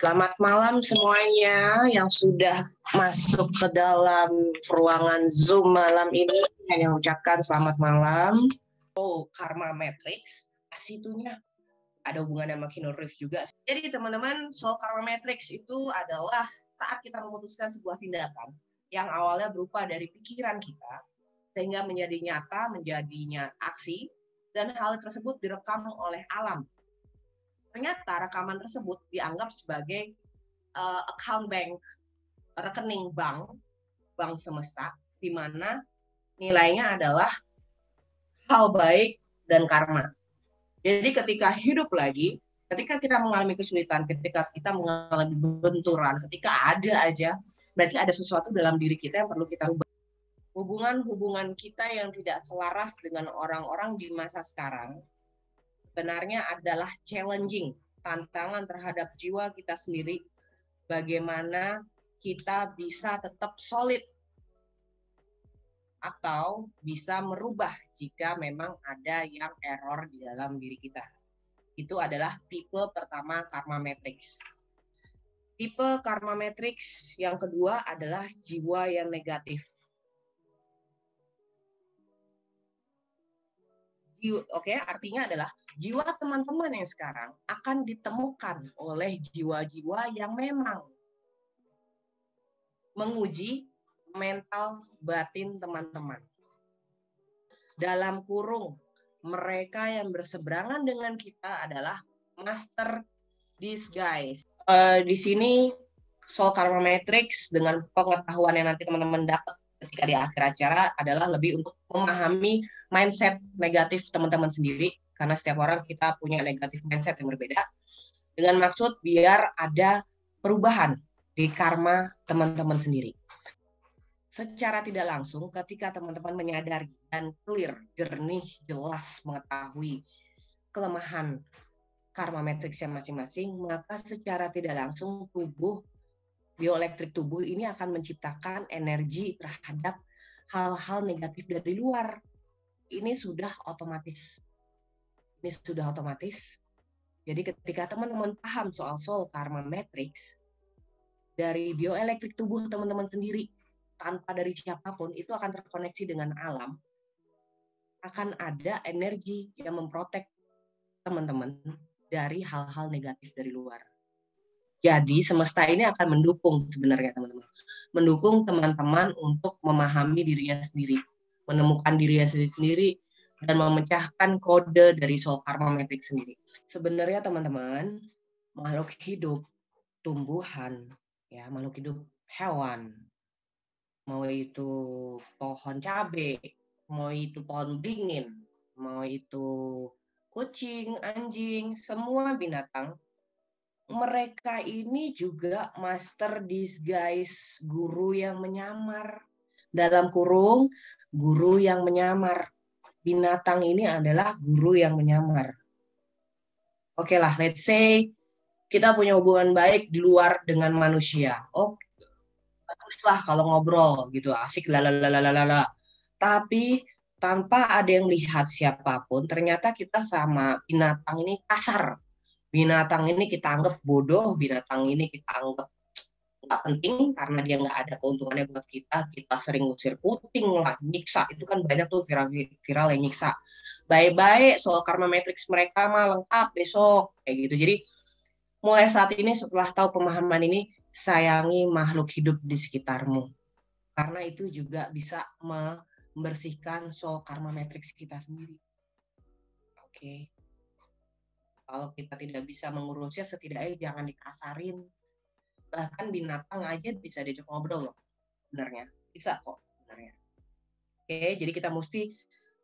Selamat malam semuanya yang sudah masuk ke dalam ruangan Zoom malam ini. Saya ucapkan selamat malam. Karma Matrix, asitunya ada hubungannya sama Keanu Reeves juga. Jadi teman-teman, Karma Matrix itu adalah saat kita memutuskan sebuah tindakan yang awalnya berupa dari pikiran kita, sehingga menjadi nyata, menjadinya aksi, dan hal tersebut direkam oleh alam. Ternyata rekaman tersebut dianggap sebagai account bank, rekening bank semesta, di mana nilainya adalah hal baik dan karma. Jadi ketika hidup lagi, ketika kita mengalami kesulitan, ketika kita mengalami benturan, ketika ada aja, berarti ada sesuatu dalam diri kita yang perlu kita ubah. Hubungan-hubungan kita yang tidak selaras dengan orang-orang di masa sekarang sebenarnya adalah challenging, tantangan terhadap jiwa kita sendiri, bagaimana kita bisa tetap solid atau bisa merubah jika memang ada yang error di dalam diri kita. Itu adalah tipe pertama Karma Matrix. Tipe Karma Matrix yang kedua adalah jiwa yang negatif. Oke, artinya adalah jiwa teman-teman yang sekarang akan ditemukan oleh jiwa-jiwa yang memang menguji mental batin teman-teman. Dalam kurung, mereka yang berseberangan dengan kita adalah master disguise. Di sini Soul Karma Matrix dengan pengetahuan yang nanti teman-teman dapat ketika di akhir acara adalah lebih untuk memahami mindset negatif teman-teman sendiri, karena setiap orang kita punya negatif mindset yang berbeda, dengan maksud biar ada perubahan di karma teman-teman sendiri. Secara tidak langsung, ketika teman-teman menyadari dan clear, jernih, jelas mengetahui kelemahan karma matrixnya masing-masing, maka secara tidak langsung bioelektrik tubuh ini akan menciptakan energi terhadap hal-hal negatif dari luar. Ini sudah otomatis. Jadi ketika teman-teman paham soal Soul Karma Matrix, dari bioelektrik tubuh teman-teman sendiri, tanpa dari siapapun, itu akan terkoneksi dengan alam. Akan ada energi yang memprotek teman-teman dari hal-hal negatif dari luar. Jadi semesta ini akan mendukung sebenarnya teman-teman. Mendukung teman-teman untuk memahami dirinya sendiri, menemukan dirinya sendiri, dan memecahkan kode dari Soul Karma Matrix sendiri. Sebenarnya teman-teman, makhluk hidup, tumbuhan, ya makhluk hidup hewan, mau itu pohon cabai, mau itu pohon beringin, mau itu kucing, anjing, semua binatang, mereka ini juga master disguise, guru yang menyamar. Dalam kurung, guru yang menyamar. Binatang ini adalah guru yang menyamar. Oke lah, let's say kita punya hubungan baik di luar dengan manusia. Oh, baguslah kalau ngobrol gitu, asik lalalala. Tapi tanpa ada yang lihat siapapun, ternyata kita sama binatang ini kasar. Binatang ini kita anggap bodoh, binatang ini kita anggap nggak penting karena dia nggak ada keuntungannya buat kita. Kita sering ngusir kucing lah, nyiksa. Itu kan banyak tuh viral yang nyiksa. Baik-baik soal karma matrix mereka mah lengkap besok kayak gitu. Jadi mulai saat ini setelah tahu pemahaman ini, sayangi makhluk hidup di sekitarmu. Karena itu juga bisa membersihkan soul karma matrix kita sendiri. Oke. Kalau kita tidak bisa mengurusnya, setidaknya jangan dikasarin. Bahkan binatang aja bisa diajak ngobrol loh, sebenarnya. Bisa kok, sebenarnya. Oke, jadi kita mesti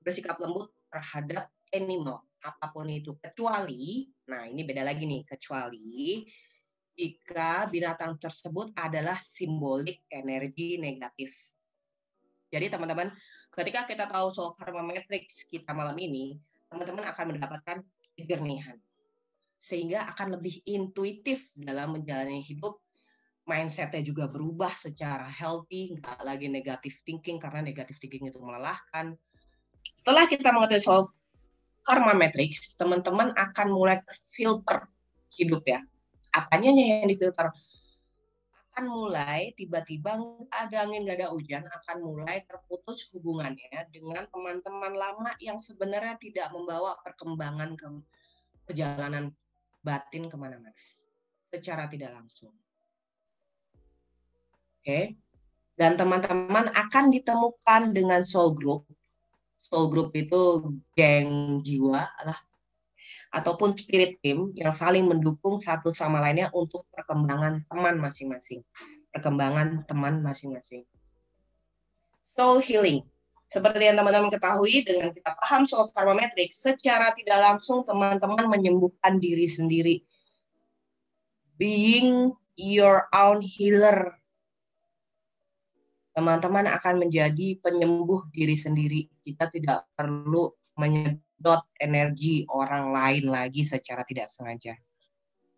bersikap lembut terhadap animal, apapun itu. Kecuali, nah ini beda lagi nih, kecuali jika binatang tersebut adalah simbolik energi negatif. Jadi teman-teman, ketika kita tahu soal karma matrix kita malam ini, teman-teman akan mendapatkan kejernihan. Sehingga akan lebih intuitif dalam menjalani hidup, mindset-nya juga berubah secara healthy, nggak lagi negative thinking, karena negative thinking itu melelahkan. Setelah kita mengetahui soal karma matrix, teman-teman akan mulai filter hidup ya. apanya yang difilter? Akan mulai tiba-tiba ada angin nggak ada hujan, akan mulai terputus hubungannya dengan teman-teman lama yang sebenarnya tidak membawa perkembangan ke perjalanan batin kemana-mana secara tidak langsung. Oke. Dan teman-teman akan ditemukan dengan soul group. Soul group itu geng jiwa ataupun spirit team yang saling mendukung satu sama lainnya untuk perkembangan teman masing-masing. Perkembangan teman masing-masing. Soul healing. Seperti yang teman-teman ketahui, dengan kita paham soal karma matrix, secara tidak langsung teman-teman menyembuhkan diri sendiri. Being your own healer. Teman-teman akan menjadi penyembuh diri sendiri. Kita tidak perlu menyedot energi orang lain lagi secara tidak sengaja.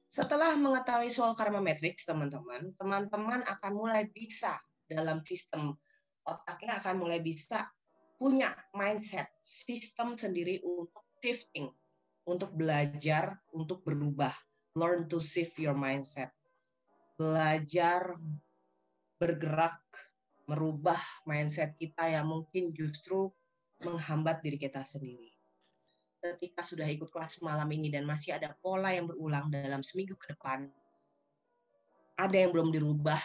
Setelah mengetahui soal karma matrix, teman-teman akan mulai bisa dalam sistem otaknya akan mulai bisa punya mindset, sistem sendiri untuk shifting, untuk belajar, untuk berubah. Learn to shift your mindset. Belajar bergerak, merubah mindset kita yang mungkin justru menghambat diri kita sendiri. Ketika sudah ikut kelas malam ini dan masih ada pola yang berulang dalam seminggu ke depan, ada yang belum dirubah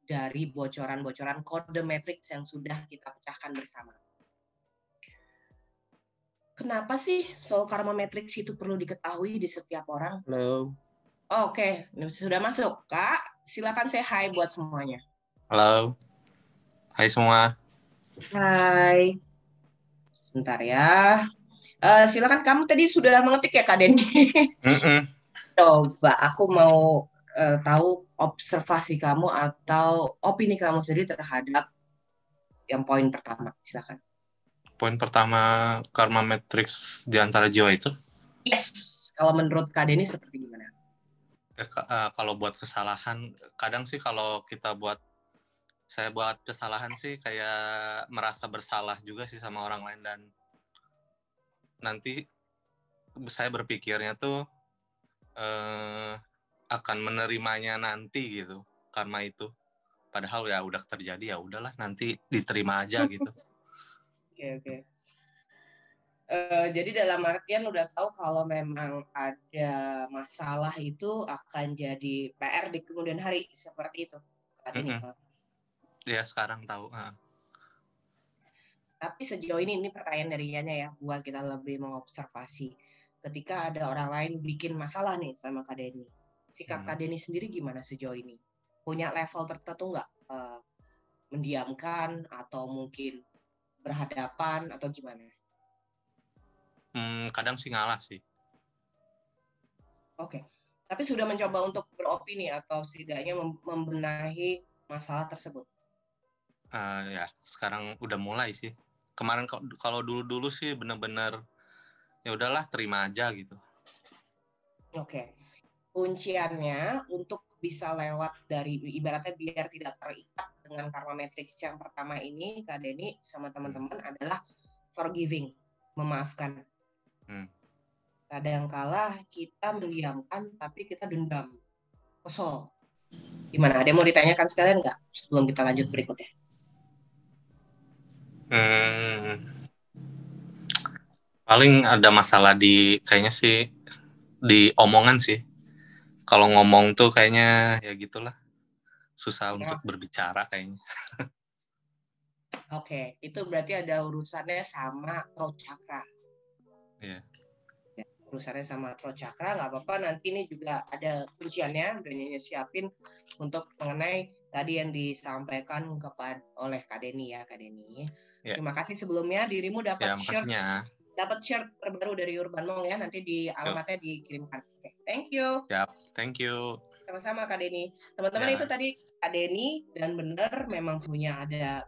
dari bocoran-bocoran kode matrix yang sudah kita pecahkan bersama. Kenapa sih soal karma matrix itu perlu diketahui di setiap orang? Halo. Oke, sudah masuk. Kak, silakan say hi buat semuanya. Halo. Hai semua. Hai. Sebentar ya. Silakan, kamu tadi sudah mengetik ya Kak Denny? Coba aku mau tahu observasi kamu atau opini kamu sendiri terhadap yang poin pertama. Silakan. Poin pertama, karma matrix di antara jiwa itu? Yes. Kalau menurut Kak Denny seperti gimana? Kalau buat kesalahan, kadang sih kalau saya buat kesalahan sih kayak merasa bersalah juga sih sama orang lain, dan nanti saya berpikirnya tuh akan menerimanya nanti gitu, karma itu. Padahal ya udah terjadi, ya udahlah nanti diterima aja gitu. Oke. Jadi dalam artian udah tahu kalau memang ada masalah itu akan jadi PR di kemudian hari, seperti itu. Ya sekarang tahu. Tapi sejauh ini pertanyaan dari Yana ya, buat kita lebih mengobservasi. Ketika ada orang lain bikin masalah nih sama Kak Denny, sikap Kak Denny sendiri gimana sejauh ini? Punya level tertentu nggak? Mendiamkan atau mungkin berhadapan atau gimana? Kadang sih ngalah sih. Oke. Tapi sudah mencoba untuk beropini atau setidaknya membenahi masalah tersebut? Ya, sekarang udah mulai sih. Kemarin kalau dulu sih benar-benar ya udahlah terima aja gitu. Oke. Kunciannya untuk bisa lewat dari ibaratnya biar tidak terikat dengan karma matrix yang pertama ini, Kak Denny sama teman-teman adalah forgiving, memaafkan. Kadangkala kita mendiamkan tapi kita dendam, kesel. Gimana? Ada yang mau ditanyakan sekalian nggak sebelum kita lanjut berikutnya? Paling ada masalah kayaknya sih di omongan sih. Kalau ngomong tuh kayaknya ya gitulah, susah untuk berbicara kayaknya. Oke, itu berarti ada urusannya sama throat chakra. Iya. Urusannya sama throat chakra, nggak apa-apa. Nanti ini juga ada kunciannya, udah siapin untuk mengenai tadi yang disampaikan oleh Kak Denny ya, Kak Denny. Ya. Terima kasih sebelumnya, dirimu dapat share terbaru dari Urban Monk ya, nanti di alamatnya dikirimkan. Okay. Thank you. Yap, thank you. Sama-sama Kak Denny. Teman-teman itu tadi Kak Denny, dan benar memang punya ada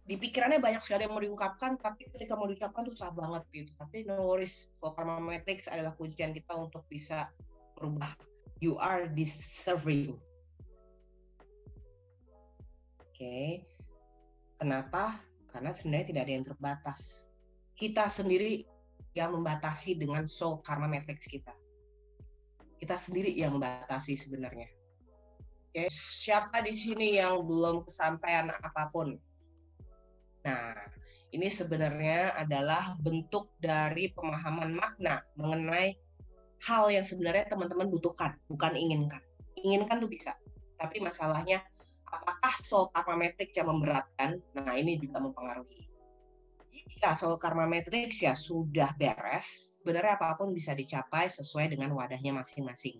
di pikirannya banyak sekali yang mau diungkapkan, tapi ketika mau diucapkan tuh susah banget gitu. Tapi no worries, karma matrix adalah kuncian kita untuk bisa berubah. You are deserving. Oke. Kenapa? Karena sebenarnya tidak ada yang terbatas. Kita sendiri yang membatasi dengan soul karma matrix kita. Kita sendiri yang membatasi sebenarnya. Oke, siapa di sini yang belum kesampaian apapun? Nah, ini sebenarnya adalah bentuk dari pemahaman makna mengenai hal yang sebenarnya teman-teman butuhkan, bukan inginkan. Inginkan tuh bisa, tapi masalahnya apakah soul karma matrix yang memberatkan? Nah, ini juga mempengaruhi. Jika soul karma matrix ya sudah beres, sebenarnya apapun bisa dicapai sesuai dengan wadahnya masing-masing.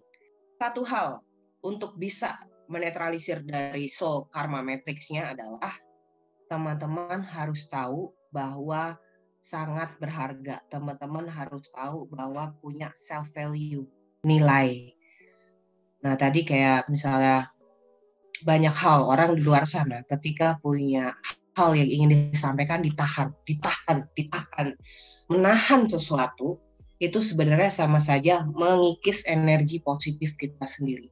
Satu hal untuk bisa menetralisir dari soul karma matrix-nya adalah teman-teman harus tahu bahwa sangat berharga. Teman-teman harus tahu bahwa punya self value, nilai. Nah, tadi kayak misalnya banyak hal orang di luar sana ketika punya hal yang ingin disampaikan ditahan. Menahan sesuatu itu sebenarnya sama saja mengikis energi positif kita sendiri.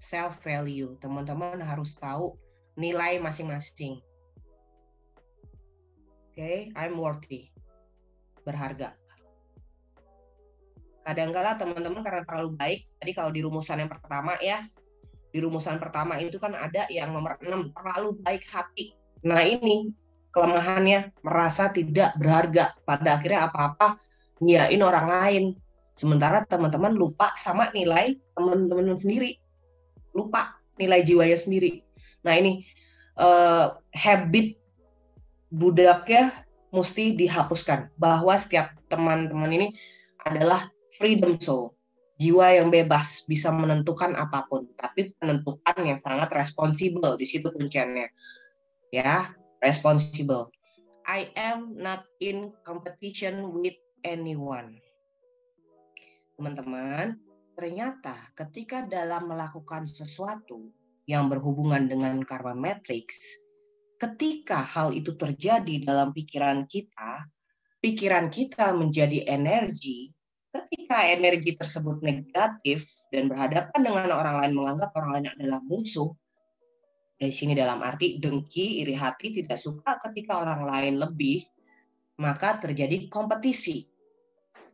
Self value, teman-teman harus tahu nilai masing-masing. Oke, I'm worthy. Berharga. Kadang-kala teman-teman karena terlalu baik, tadi kalau di rumusan yang pertama ya, di rumusan pertama itu kan ada yang nomor 6, terlalu baik hati. Nah ini kelemahannya, merasa tidak berharga. Pada akhirnya apa-apa nyiain orang lain. Sementara teman-teman lupa sama nilai teman-teman sendiri. Lupa nilai jiwanya sendiri. Nah ini habit budaknya mesti dihapuskan. Bahwa setiap teman-teman ini adalah freedom soul. Jiwa yang bebas, bisa menentukan apapun. Tapi menentukan yang sangat responsible. Di situ kunciannya. Ya, responsible. I am not in competition with anyone. Teman-teman, ternyata ketika dalam melakukan sesuatu yang berhubungan dengan karma matrix, ketika hal itu terjadi dalam pikiran kita menjadi energi. Ketika energi tersebut negatif dan berhadapan dengan orang lain, menganggap orang lain adalah musuh, dari sini dalam arti dengki, iri hati, tidak suka ketika orang lain lebih, maka terjadi kompetisi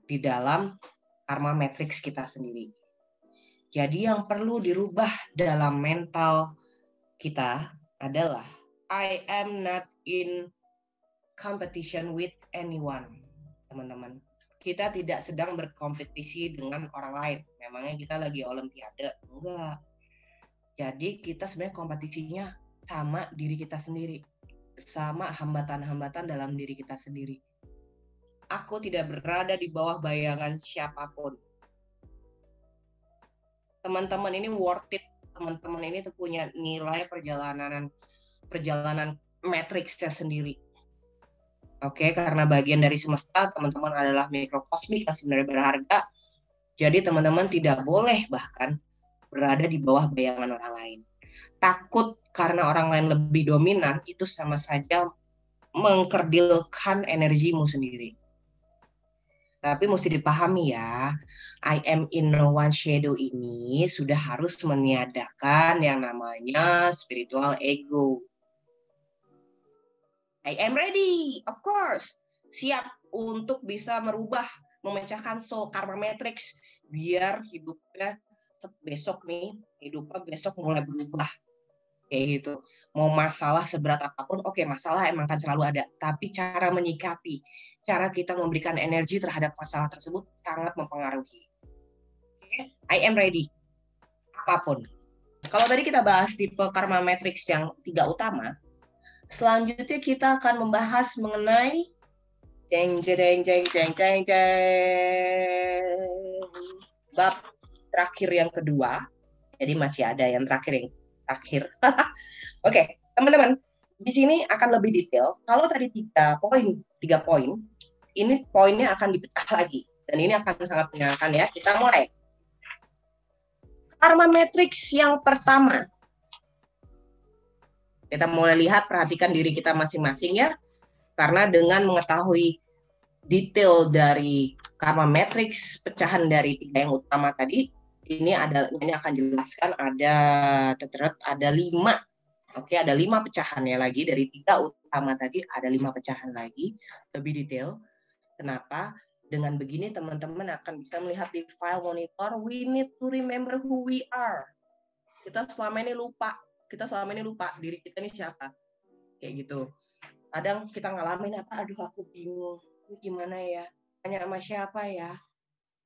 di dalam karma matrix kita sendiri. Jadi yang perlu dirubah dalam mental kita adalah I am not in competition with anyone, teman-teman. Kita tidak sedang berkompetisi dengan orang lain. Memangnya kita lagi olimpiade? Enggak. Jadi kita sebenarnya kompetisinya sama diri kita sendiri. Sama hambatan-hambatan dalam diri kita sendiri. Aku tidak berada di bawah bayangan siapapun. Teman-teman ini worth it. Teman-teman ini tuh punya nilai perjalanan matriksnya sendiri. Oke, karena bagian dari semesta, teman-teman adalah mikrokosmik yang sebenarnya berharga. Jadi teman-teman tidak boleh bahkan berada di bawah bayangan orang lain. Takut karena orang lain lebih dominan, itu sama saja mengkerdilkan energimu sendiri. Tapi mesti dipahami ya, I am in no one shadow ini sudah harus meniadakan yang namanya spiritual ego. I am ready, of course. Siap untuk bisa merubah, memecahkan soul karma matrix biar hidupnya besok mulai berubah. Kayak gitu. Mau masalah seberat apapun, oke, masalah emang akan selalu ada. Tapi cara menyikapi, cara kita memberikan energi terhadap masalah tersebut sangat mempengaruhi. Okay? I am ready. Apapun. Kalau tadi kita bahas tipe karma matrix yang 3 utama, selanjutnya kita akan membahas mengenai bab terakhir yang kedua. Jadi masih ada yang terakhir. Oke, teman-teman, di sini akan lebih detail. Kalau tadi 3 poin, ini poinnya akan dipecah lagi. Dan ini akan sangat menyenangkan ya. Kita mulai. Karma matrix yang pertama. Kita mulai lihat, perhatikan diri kita masing-masing ya. Karena dengan mengetahui detail dari karma matrix, pecahan dari 3 yang utama tadi, ini akan jelaskan ada 5. Oke, ada 5 pecahannya lagi. Dari 3 utama tadi, ada 5 pecahan lagi. Lebih detail. Kenapa? Dengan begini teman-teman akan bisa melihat di file monitor, we need to remember who we are. Kita selama ini lupa diri kita ini siapa. Kayak gitu. Kadang kita ngalamin apa, aduh aku bingung, ini gimana ya, tanya sama siapa ya,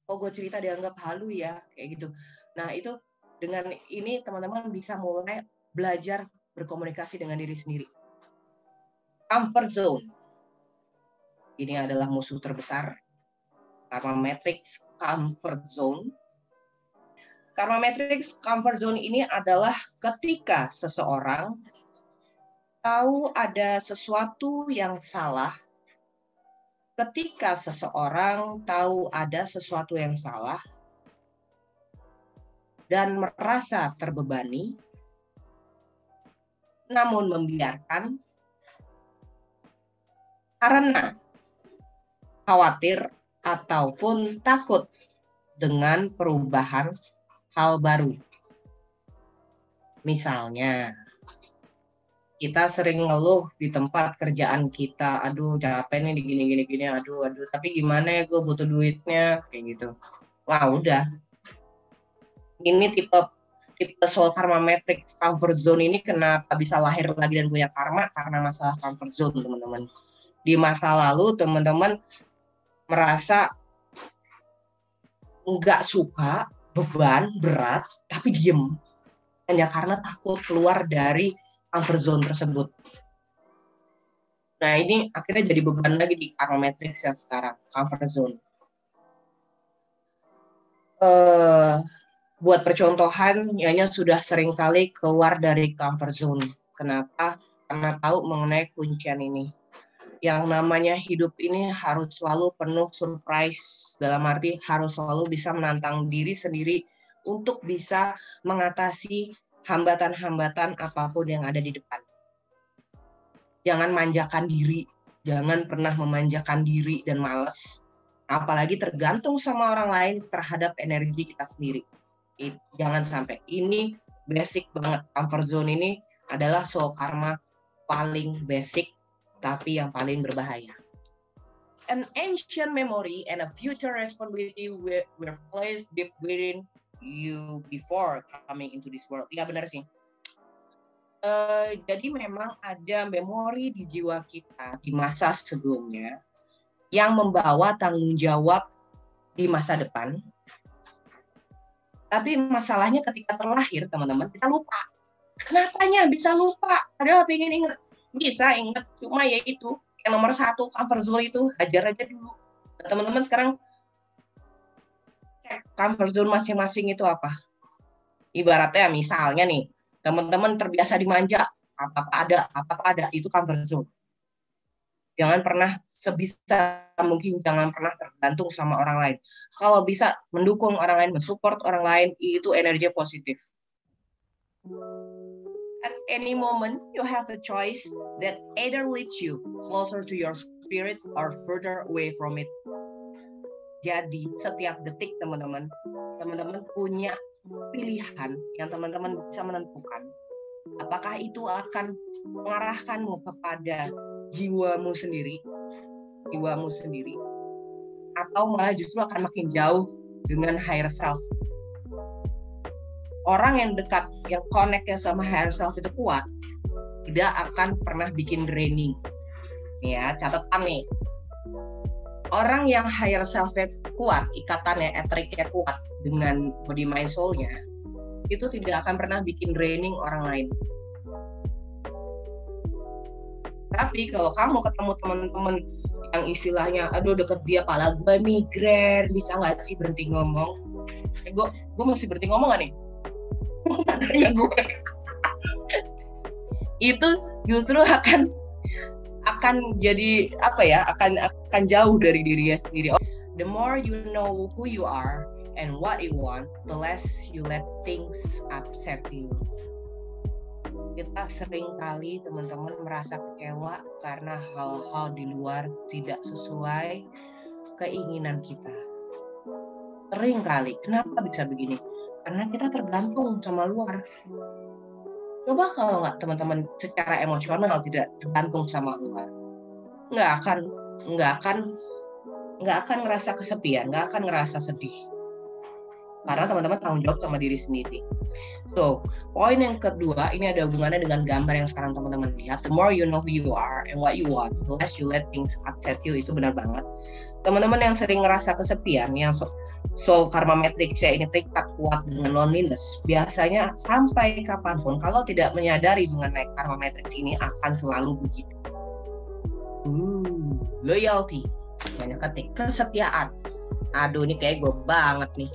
oh gue cerita dianggap halu ya, kayak gitu. Nah itu dengan ini teman-teman bisa mulai belajar berkomunikasi dengan diri sendiri. Comfort zone. Ini adalah musuh terbesar. Karma Matrix Comfort Zone. Karma Matrix Comfort Zone ini adalah ketika seseorang tahu ada sesuatu yang salah, ketika seseorang tahu ada sesuatu yang salah, dan merasa terbebani, namun membiarkan karena khawatir ataupun takut dengan perubahan hal baru. Misalnya, kita sering ngeluh di tempat kerjaan kita, aduh capek nih gini, aduh, tapi gimana ya gue butuh duitnya, kayak gitu. Wah udah, ini tipe soul karma matrix comfort zone ini kenapa bisa lahir lagi dan punya karma, karena masalah comfort zone teman-teman. Di masa lalu teman-teman merasa nggak suka, beban, berat, tapi diem. Hanya karena takut keluar dari comfort zone tersebut. Nah ini akhirnya jadi beban lagi di karma matrix yang sekarang, comfort zone. Buat percontohan, Yanya sudah sering kali keluar dari comfort zone. Kenapa? Karena tahu mengenai kuncian ini. Yang namanya hidup ini harus selalu penuh surprise, dalam arti harus selalu bisa menantang diri sendiri untuk bisa mengatasi hambatan-hambatan apapun yang ada di depan. Jangan manjakan diri, jangan pernah memanjakan diri dan malas, apalagi tergantung sama orang lain terhadap energi kita sendiri. Jangan sampai. Ini basic banget. Comfort zone ini adalah soul karma paling basic, tapi yang paling berbahaya. An ancient memory and a future responsibility were placed deep within you before coming into this world. Ya benar sih. Jadi memang ada memori di jiwa kita di masa sebelumnya yang membawa tanggung jawab di masa depan. Tapi masalahnya ketika terlahir, teman-teman, kita lupa. Kenapanya bisa lupa? Padahal pengen ingat. Bisa ingat, cuma ya itu yang nomor 1 comfort zone itu hajar aja dulu. Nah, teman-teman sekarang cek comfort zone masing-masing itu apa. Ibaratnya misalnya nih, teman-teman terbiasa dimanja, apa-apa ada, itu comfort zone. Jangan pernah sebisa mungkin jangan pernah tergantung sama orang lain. Kalau bisa mendukung orang lain, mensupport orang lain, itu energi positif. At any moment, you have a choice that either leads you closer to your spirit or further away from it. Jadi, setiap detik teman-teman punya pilihan yang teman-teman bisa menentukan. Apakah itu akan mengarahkanmu kepada jiwamu sendiri, atau malah justru akan makin jauh dengan higher self. Orang yang dekat, yang connect-nya sama higher self itu kuat, tidak akan pernah bikin draining. Ya, catatan nih. Orang yang higher self-nya kuat, ikatannya, eteriknya kuat dengan body, mind, soul-nya, itu tidak akan pernah bikin draining orang lain. Tapi kalau kamu ketemu teman-teman yang istilahnya, aduh deket dia pala gue migren, bisa nggak sih berhenti ngomong? Gue masih berhenti ngomong nggak nih? Tanya gue. Itu justru akan jadi apa ya? Akan jauh dari dirinya sendiri. The more you know who you are and what you want, the less you let things upset you. Kita sering kali teman-teman merasa kecewa karena hal-hal di luar tidak sesuai keinginan kita. Sering kali. Kenapa bisa begini? Karena kita tergantung sama luar. Coba kalau nggak teman-teman secara emosional tidak tergantung sama luar, nggak akan nggak akan ngerasa kesepian, nggak akan ngerasa sedih. Karena teman-teman tanggung jawab sama diri sendiri. So, poin yang kedua, ini ada hubungannya dengan gambar yang sekarang teman-teman lihat. The more you know who you are and what you want, the less you let things upset you. Itu benar banget. Teman-teman yang sering ngerasa kesepian, yang soul karma matrix ya ini terikat kuat dengan loneliness, biasanya sampai kapanpun kalau tidak menyadari mengenai karma matrix ini akan selalu begitu. Loyalty, banyak ketik, kesetiaan. Aduh, ini kayak gue banget nih.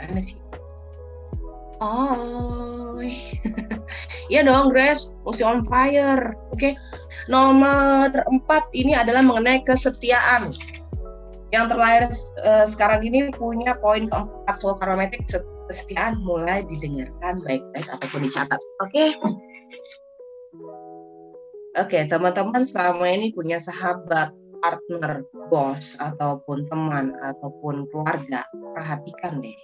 Mana sih? Oh, ya dong, Grace, mesti on fire. Oke. Nomor 4 ini adalah mengenai kesetiaan. Yang terlahir sekarang ini punya poin keempat soal karma matrix, kesetiaan mulai didengarkan baik-baik ataupun dicatat. Oke, teman-teman selama ini punya sahabat, partner, bos, ataupun teman, ataupun keluarga, perhatikan deh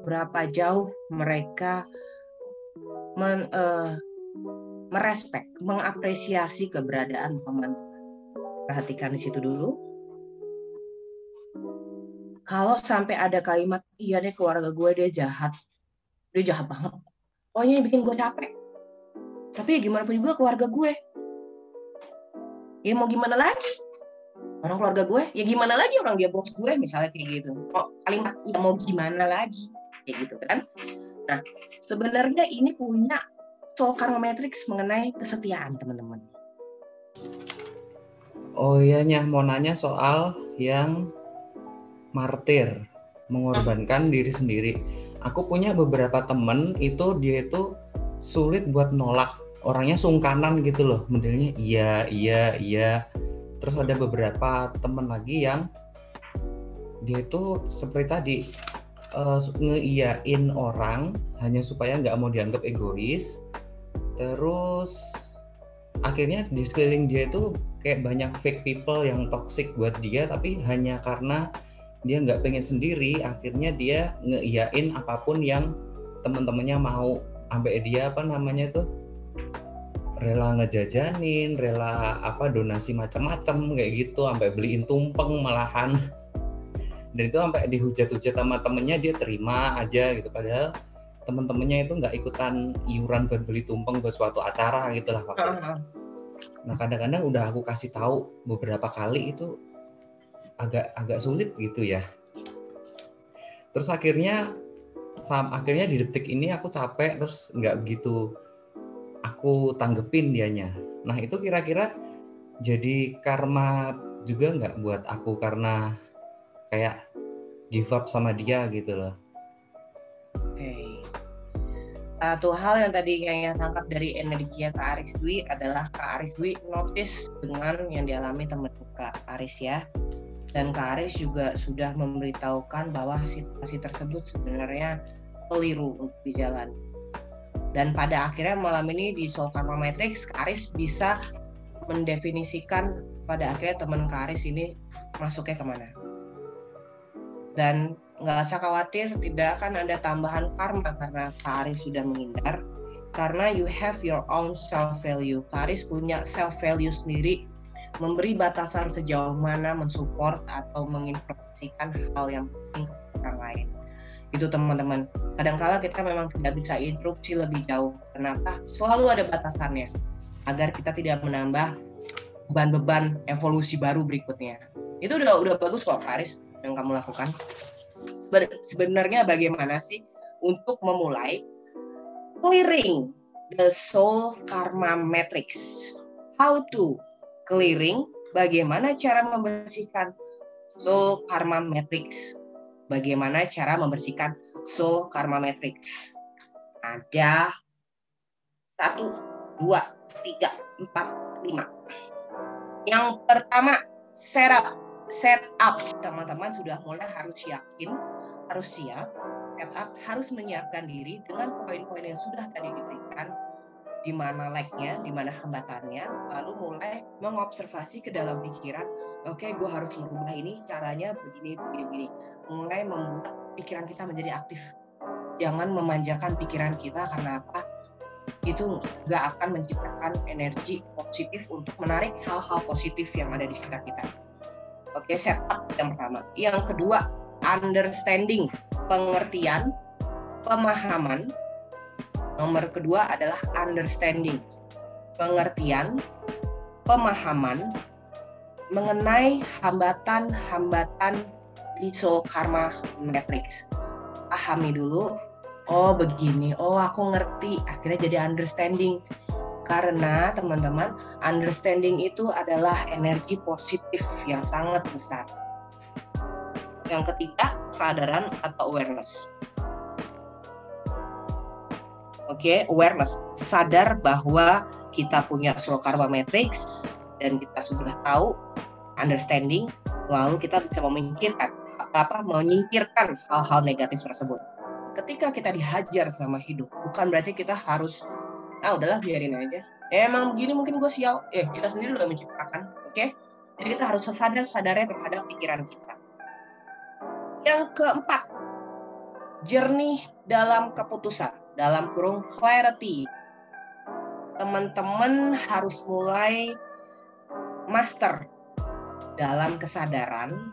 berapa jauh mereka merespek, mengapresiasi keberadaan teman-teman. Perhatikan di situ dulu. Kalau sampai ada kalimat, iya deh keluarga gue dia jahat banget, pokoknya bikin gue capek. Tapi ya gimana pun juga keluarga gue. Ya mau gimana lagi? Orang keluarga gue, ya gimana lagi orang dia bos gue misalnya kayak gitu. Kalimat ya mau gimana lagi? Kayak gitu kan. Nah, sebenarnya ini punya soul karma matrix mengenai kesetiaan, teman-teman. Oh iya, mau nanya soal yang martir, mengorbankan diri sendiri. Aku punya beberapa temen itu dia itu sulit buat nolak, orangnya sungkanan gitu loh, modelnya iya. Terus ada beberapa temen lagi yang dia itu seperti tadi ngeiyain orang hanya supaya nggak mau dianggap egois. Terus akhirnya di sekeliling dia itu kayak banyak fake people yang toxic buat dia, tapi hanya karena dia nggak pengen sendiri, akhirnya dia ngeiyain apapun yang teman-temannya mau, sampai dia rela ngejajanin, rela donasi macam-macam kayak gitu, sampai beliin tumpeng malahan. Dan itu sampai dihujat-hujat sama temennya, dia terima aja gitu, padahal temen-temennya itu nggak ikutan iuran buat beli tumpeng buat suatu acara gitu lah Pak. Nah kadang-kadang udah aku kasih tahu beberapa kali itu agak sulit gitu ya. Terus akhirnya di detik ini aku capek, terus nggak begitu aku tanggepin dianya. Nah itu kira-kira jadi karma juga nggak buat aku karena kayak give up sama dia gitu loh. Oke. Satu hal yang tadi yang tangkap dari energi Kak Aris Dwi adalah Kak Aris Dwi notice dengan yang dialami teman Kak Aris ya. Dan Kak Aris juga sudah memberitahukan bahwa situasi tersebut sebenarnya keliru untuk dijalani. Dan pada akhirnya malam ini di Soul Karma Matrix, Kak Aris bisa mendefinisikan pada akhirnya teman Kak Aris ini masuknya kemana. Dan nggak usah khawatir, tidak akan ada tambahan karma karena Kak Aris sudah menghindar. Karena you have your own self-value. Kak Aris punya self-value sendiri, memberi batasan sejauh mana mensupport atau menginformasikan hal yang penting ke orang lain. Itu teman-teman. Kadang-kala kita memang tidak bisa interupsi lebih jauh. Kenapa? Selalu ada batasannya. Agar kita tidak menambah beban-beban evolusi baru berikutnya. Itu udah bagus kok Kak Aris yang kamu lakukan. Sebenarnya bagaimana sih untuk memulai clearing the soul karma matrix? How to clearing? Bagaimana cara membersihkan soul karma matrix? Bagaimana cara membersihkan soul karma matrix? Ada 1, 2, 3, 4, 5. Yang pertama, set up. Teman-teman sudah mulai harus yakin, harus siap, set up, harus menyiapkan diri dengan poin-poin yang sudah tadi diberikan, di mana lag-nya, di mana hambatannya, lalu mulai mengobservasi ke dalam pikiran, oke, gue harus merubah ini, caranya begini. Mulai membuat pikiran kita menjadi aktif. Jangan memanjakan pikiran kita, karena apa? itu nggak akan menciptakan energi positif untuk menarik hal-hal positif yang ada di sekitar kita. Oke, setup yang pertama. Yang kedua, understanding, pengertian, pemahaman. Nomor kedua adalah understanding, pengertian, pemahaman mengenai hambatan-hambatan di soul karma matrix. Pahami dulu, oh begini, oh aku ngerti, akhirnya jadi understanding. Karena teman-teman, understanding itu adalah energi positif yang sangat besar. Yang ketiga, kesadaran atau awareness. Oke, awareness, sadar bahwa kita punya soul karma matrix dan kita sudah tahu, understanding, lalu kita bisa menyingkirkan hal-hal negatif tersebut. Ketika kita dihajar sama hidup, bukan berarti kita harus udahlah biarin aja. Emang begini mungkin gue sial. Kita sendiri udah menciptakan, oke? Jadi kita harus sadarnya terhadap pikiran kita. Yang keempat, jernih dalam keputusan, dalam kurung clarity. Teman-teman harus mulai master dalam kesadaran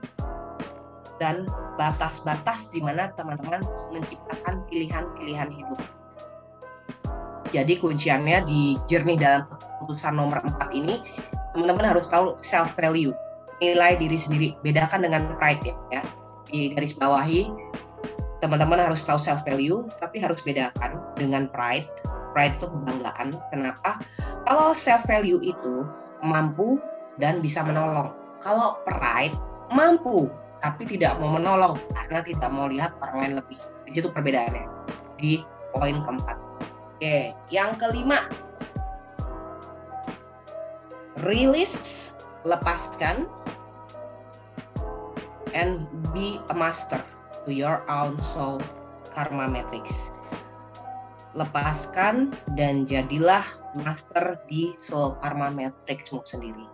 dan batas-batas di mana teman-teman menciptakan pilihan-pilihan hidup. Jadi kunciannya di jernih dalam keputusan nomor 4 ini, teman-teman harus tahu self value, nilai diri sendiri. Bedakan dengan pride ya. Di garis bawahi, teman-teman harus tahu self value, tapi harus bedakan dengan pride. Pride itu kebanggaan. Kenapa? Kalau self value itu mampu dan bisa menolong. Kalau pride mampu tapi tidak mau menolong karena tidak mau lihat orang lain lebih. Itu perbedaannya di poin keempat. Oke, yang kelima, release, lepaskan, and be a master to your own soul karma matrix. Lepaskan dan jadilah master di soul karma matrixmu sendiri.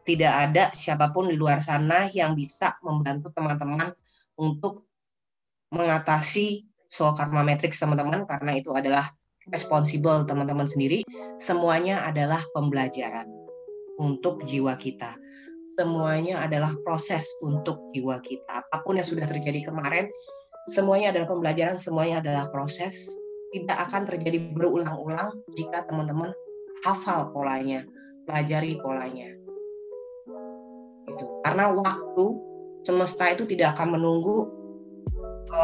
Tidak ada siapapun di luar sana yang bisa membantu teman-teman untuk mengatasi soul karma matrix teman-teman, karena itu adalah responsible teman-teman sendiri. Semuanya adalah pembelajaran untuk jiwa kita. Semuanya adalah proses untuk jiwa kita. Apapun yang sudah terjadi kemarin, semuanya adalah pembelajaran, semuanya adalah proses. Tidak akan terjadi berulang-ulang jika teman-teman hafal polanya, pelajari polanya. Gitu. Karena waktu semesta itu tidak akan menunggu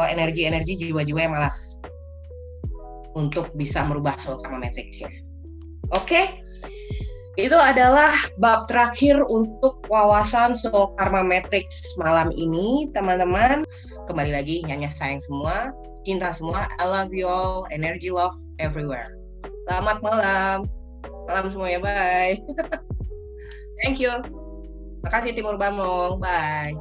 energi-energi jiwa-jiwa yang malas untuk bisa merubah soul karma matrix-nya. Oke, itu adalah bab terakhir untuk wawasan soul karma matrix malam ini, teman-teman. Kembali lagi, nyanyi sayang semua, cinta semua, I love you all, energy love everywhere. Selamat malam semuanya, bye. Thank you. Makasih Timur Bamong, bye.